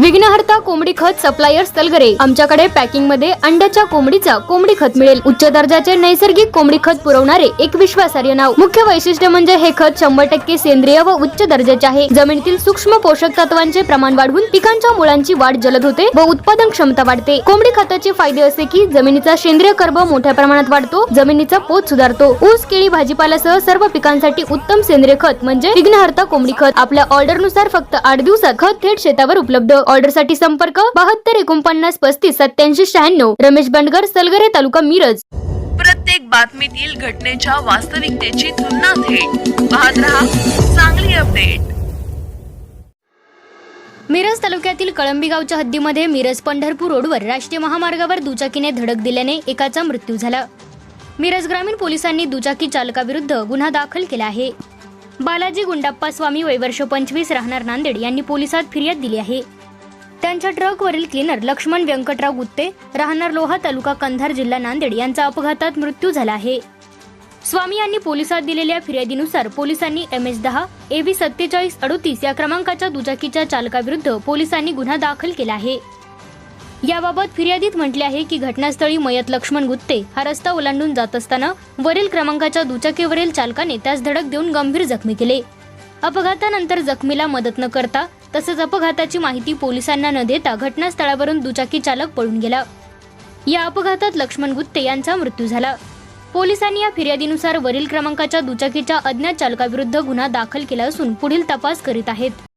विघ्नहर्ता कोंबडी खत सप्लायर तलगरे। आमच्याकडे पॅकिंग मध्ये अंड्याच्या कोंबडीचा कोंबडी खत मिळेल। उच्च दर्जाचे नैसर्गिक कोंबडी खत पुरवणारे एक विश्वासार्ह नाव। मुख्य वैशिष्ट्य म्हणजे हे खत 100% सेंद्रिय व उच्च दर्जाचे आहे। जमिनीतील सूक्ष्म पोषक तत्वांचे प्रमाण वाढवून पिकांच्या मुळांची वाढ जलद होते व उत्पादन क्षमता वाढते। कोंबडी खताचे फायदे असे की जमिनीचा सेंद्रिय कर्ब मोठ्या प्रमाणात वाढतो, जमिनीचा पोत सुधारतो। ऊस, केळी, भाजीपाल्यासह सर्व पिकांसाठी उत्तम सेंद्रिय खत म्हणजे विघ्नहर्ता कोंबडी खत। आपल्या ऑर्डर नुसार फक्त 8 दिवसात खत थेट शेतावर उपलब्ध। ऑर्डर साठी संपर्क 72 49 35 87 96। रमेश बंडगर, सलगरे, तालुका मिरज। प्रत्येक बातमीतील घटनेच्या वास्तविकतेची तुलना थेट पाहत रहा चांगली अपडेट। मिरज तालुक्यातील कळंबी गावच्या हद्दीमध्ये मिरज पंढरपूर रोडवर राष्ट्रीय महामार्गावर दुचाकीने धडक दिल्याने एकाचा मृत्यू झाला। मिरज ग्रामीण पोलिसांनी दुचाकी चालकाविरुद्ध गुन्हा दाखल केला आहे। बालाजी गुंडाप्पा स्वामी वय वर्ष 25 राहणार नांदेड यांनी पोलिसात फिर्याद दिली आहे। त्यांच्या ट्रकवरील क्लीनर लक्ष्मण व्यंकटराव गुत्ते राहणार लोहा तालुका कंधार जिल्हा नांदेड यांचा अपघातात मृत्यू झाला आहे। स्वामी यांनी पोलिसात दिलेल्या फिर्यादीनुसार पोलिसांनी MS10 AB 4738 या क्रमांकाच्या दुचाकीच्या चालकाविरुद्ध पोलिसांनी गुन्हा दाखल केला आहे। याबाबत फिर्यादीत म्हटले आहे की घटनास्थळी मयत लक्ष्मण गुत्ते हा रस्ता ओलांडून जात असताना वरील क्रमांकाच्या दुचाकीवरील चालकाने त्यास धडक देऊन गंभीर जखमी केले। अपघातानंतर जखमीला मदत न करता तसेच अपघाताची माहिती पोलिसांना न देता घटनास्थळावरून दुचाकी चालक पळून गेला। या अपघातात लक्ष्मण गुत्ते यांचा मृत्यू झाला। पोलिसांनी या फिर्यादीनुसार वरील क्रमांकाच्या दुचाकीच्या अज्ञात चालकाविरुद्ध गुन्हा दाखल केला असून पुढील तपास करीत आहेत।